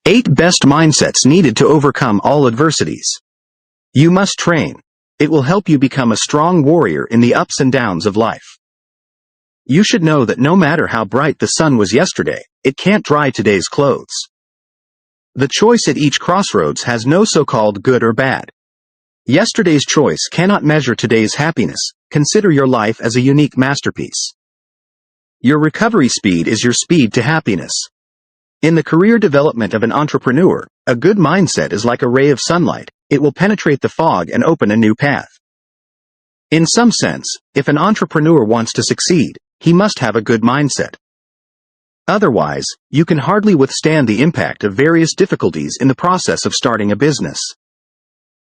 8 Best Mindsets Needed to Overcome All Adversities. You must train. It will help you become a strong warrior in the ups and downs of life. You should know that no matter how bright the sun was yesterday, it can't dry today's clothes. The choice at each crossroads has no so-called good or bad. Yesterday's choice cannot measure today's happiness. Consider your life as a unique masterpiece. Your recovery speed is your speed to happiness. In the career development of an entrepreneur, a good mindset is like a ray of sunlight. It will penetrate the fog and open a new path. In some sense, if an entrepreneur wants to succeed, he must have a good mindset. Otherwise, you can hardly withstand the impact of various difficulties in the process of starting a business.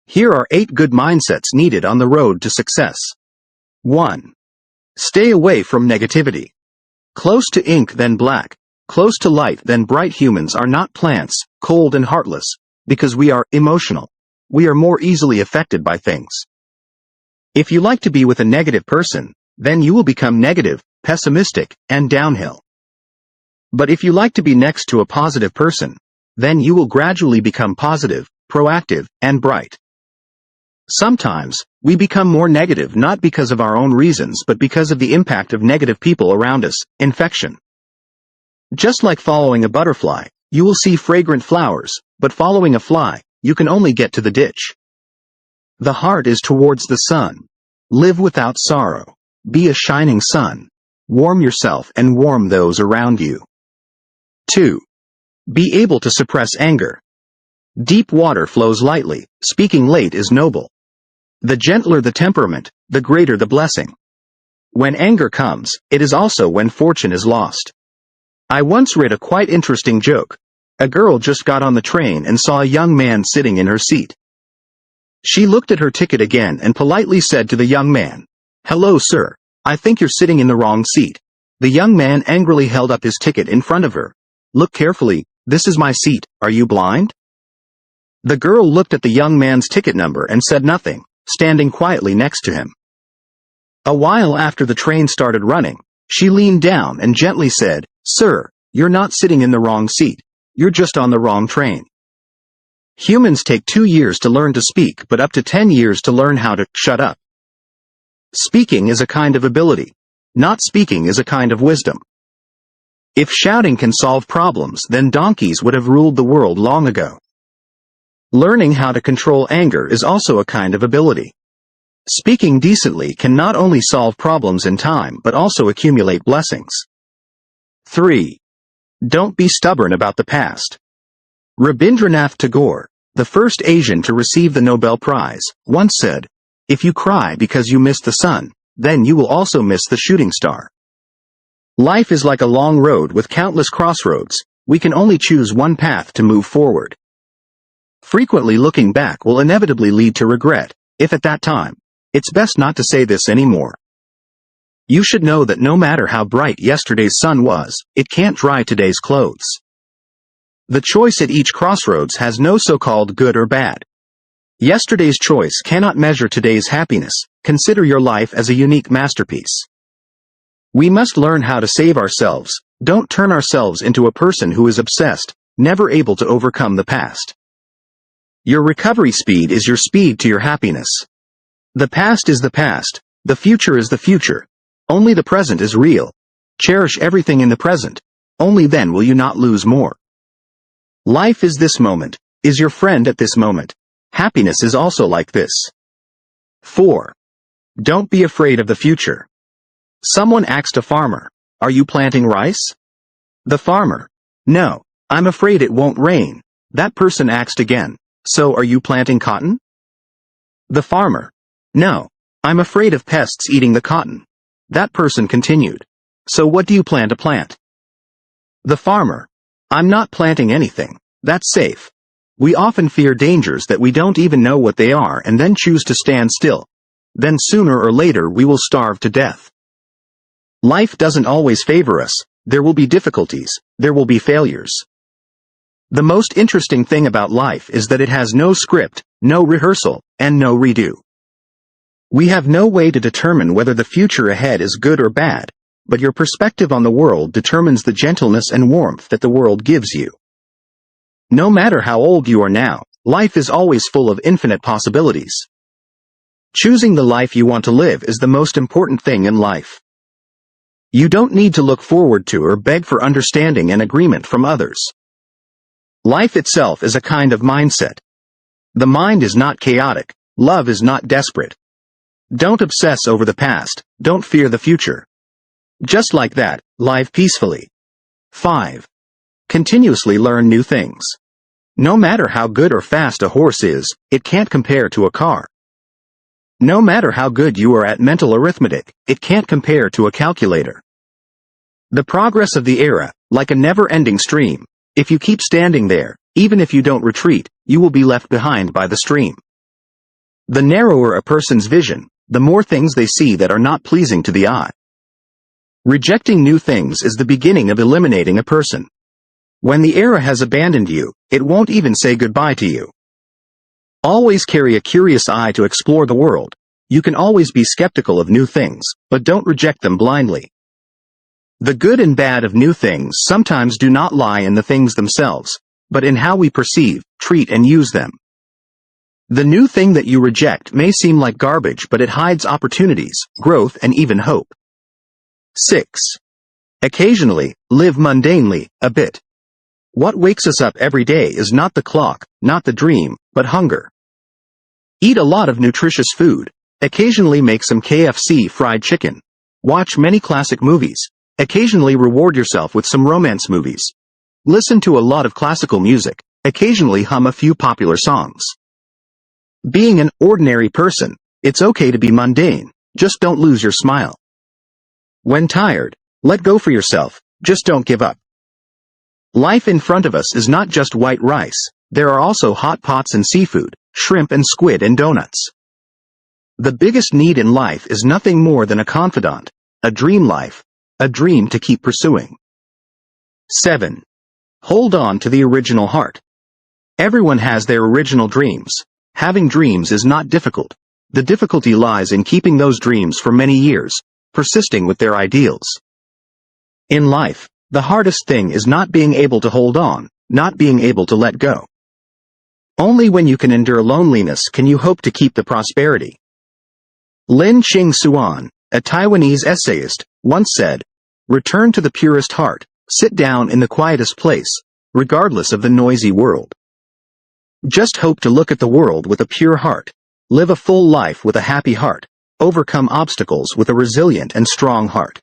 Here are 8 good mindsets needed on the road to success. 1. Stay away from negativity. Close to ink then black, close to light then bright. Humans are not plants, cold and heartless, because we are emotional. We are more easily affected by things. If you like to be with a negative person, then you will become negative, pessimistic, and downhill. But if you like to be next to a positive person, then you will gradually become positive, proactive, and bright. Sometimes, we become more negative not because of our own reasons but because of the impact of negative people around us, infection. Just like following a butterfly, you will see fragrant flowers, but following a fly, you can only get to the ditch. The heart is towards the sun. Live without sorrow. Be a shining sun. Warm yourself and warm those around you. 2. Be able to suppress anger. Deep water flows lightly. Speaking late is noble. The gentler the temperament, the greater the blessing. When anger comes, it is also when fortune is lost. I once read a quite interesting joke. A girl just got on the train and saw a young man sitting in her seat. She looked at her ticket again and politely said to the young man, "Hello, sir. I think you're sitting in the wrong seat." The young man angrily held up his ticket in front of her. "Look carefully, this is my seat. Are you blind?" The girl looked at the young man's ticket number and said nothing, standing quietly next to him. A while after the train started running, she leaned down and gently said, "Sir, you're not sitting in the wrong seat. You're just on the wrong train." Humans take 2 years to learn to speak but up to 10 years to learn how to shut up. Speaking is a kind of ability. Not speaking is a kind of wisdom. If shouting can solve problems, then donkeys would have ruled the world long ago. Learning how to control anger is also a kind of ability. Speaking decently can not only solve problems in time but also accumulate blessings. 3. Don't be stubborn about the past. Rabindranath Tagore, the first Asian to receive the Nobel Prize, once said, "If you cry because you miss the sun, then you will also miss the shooting star." Life is like a long road with countless crossroads. We can only choose one path to move forward. Frequently looking back will inevitably lead to regret, if at that time, it's best not to say this anymore. You should know that no matter how bright yesterday's sun was, it can't dry today's clothes. The choice at each crossroads has no so-called good or bad. Yesterday's choice cannot measure today's happiness. Consider your life as a unique masterpiece. We must learn how to save ourselves. Don't turn ourselves into a person who is obsessed, never able to overcome the past. Your recovery speed is your speed to your happiness. The past is the past. The future is the future. Only the present is real. Cherish everything in the present. Only then will you not lose more. Life is this moment, is your friend at this moment. Happiness is also like this. 4. Don't be afraid of the future. Someone asked a farmer, "Are you planting rice?" The farmer, "No, I'm afraid it won't rain." That person asked again, "So are you planting cotton?" The farmer, "No, I'm afraid of pests eating the cotton." That person continued, "So what do you plan to plant?" The farmer, "I'm not planting anything. That's safe." We often fear dangers that we don't even know what they are and then choose to stand still. Then sooner or later we will starve to death. Life doesn't always favor us. There will be difficulties. There will be failures. The most interesting thing about life is that it has no script, no rehearsal, and no redo. We have no way to determine whether the future ahead is good or bad, but your perspective on the world determines the gentleness and warmth that the world gives you. No matter how old you are now, life is always full of infinite possibilities. Choosing the life you want to live is the most important thing in life. You don't need to look forward to or beg for understanding and agreement from others. Life itself is a kind of mindset. The mind is not chaotic, love is not desperate. Don't obsess over the past, don't fear the future. Just like that, live peacefully. 5. Continuously learn new things. No matter how good or fast a horse is, it can't compare to a car. No matter how good you are at mental arithmetic, it can't compare to a calculator. The progress of the era, like a never-ending stream. If you keep standing there, even if you don't retreat, you will be left behind by the stream. The narrower a person's vision, the more things they see that are not pleasing to the eye. Rejecting new things is the beginning of eliminating a person. When the era has abandoned you, it won't even say goodbye to you. Always carry a curious eye to explore the world. You can always be skeptical of new things, but don't reject them blindly. The good and bad of new things sometimes do not lie in the things themselves, but in how we perceive, treat and use them. The new thing that you reject may seem like garbage, but it hides opportunities, growth and even hope. 6. Occasionally, live mundanely, a bit. What wakes us up every day is not the clock, not the dream, but hunger. Eat a lot of nutritious food. Occasionally make some KFC fried chicken. Watch many classic movies. Occasionally reward yourself with some romance movies. Listen to a lot of classical music. Occasionally hum a few popular songs. Being an ordinary person, it's okay to be mundane, just don't lose your smile. When tired, let go for yourself, just don't give up. Life in front of us is not just white rice, there are also hot pots and seafood, shrimp and squid and donuts. The biggest need in life is nothing more than a confidant, a dream life, a dream to keep pursuing. 7. Hold on to the original heart. Everyone has their original dreams. Having dreams is not difficult. The difficulty lies in keeping those dreams for many years, persisting with their ideals. In life, the hardest thing is not being able to hold on, not being able to let go. Only when you can endure loneliness can you hope to keep the prosperity. Lin Ching Suan, a Taiwanese essayist, once said, "Return to the purest heart, sit down in the quietest place, regardless of the noisy world. Just hope to look at the world with a pure heart, live a full life with a happy heart, overcome obstacles with a resilient and strong heart."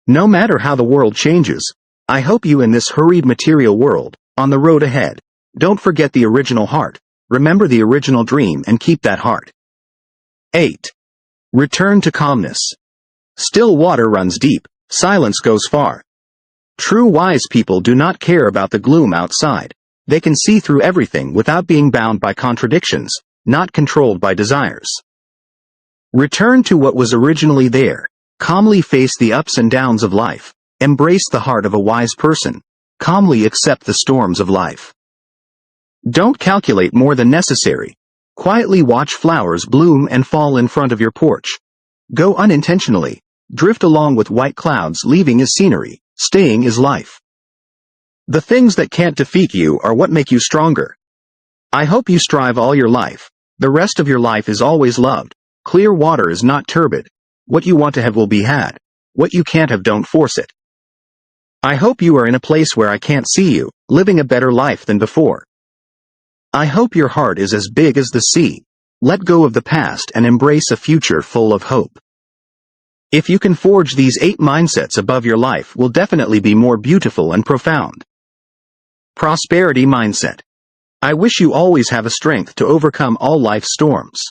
No matter how the world changes, I hope you in this hurried material world, on the road ahead, don't forget the original heart, remember the original dream and keep that heart. 8. Return to calmness. Still water runs deep, silence goes far. True wise people do not care about the gloom outside. They can see through everything without being bound by contradictions, not controlled by desires. Return to what was originally there. Calmly face the ups and downs of life. Embrace the heart of a wise person. Calmly accept the storms of life. Don't calculate more than necessary. Quietly watch flowers bloom and fall in front of your porch. Go unintentionally. Drift along with white clouds. Leaving is scenery. Staying is life. The things that can't defeat you are what make you stronger. I hope you strive all your life. The rest of your life is always loved. Clear water is not turbid. What you want to have will be had. What you can't have, don't force it. I hope you are in a place where I can't see you, living a better life than before. I hope your heart is as big as the sea. Let go of the past and embrace a future full of hope. If you can forge these 8 mindsets above, your life will definitely be more beautiful and profound. Prosperity mindset. I wish you always have a strength to overcome all life's storms.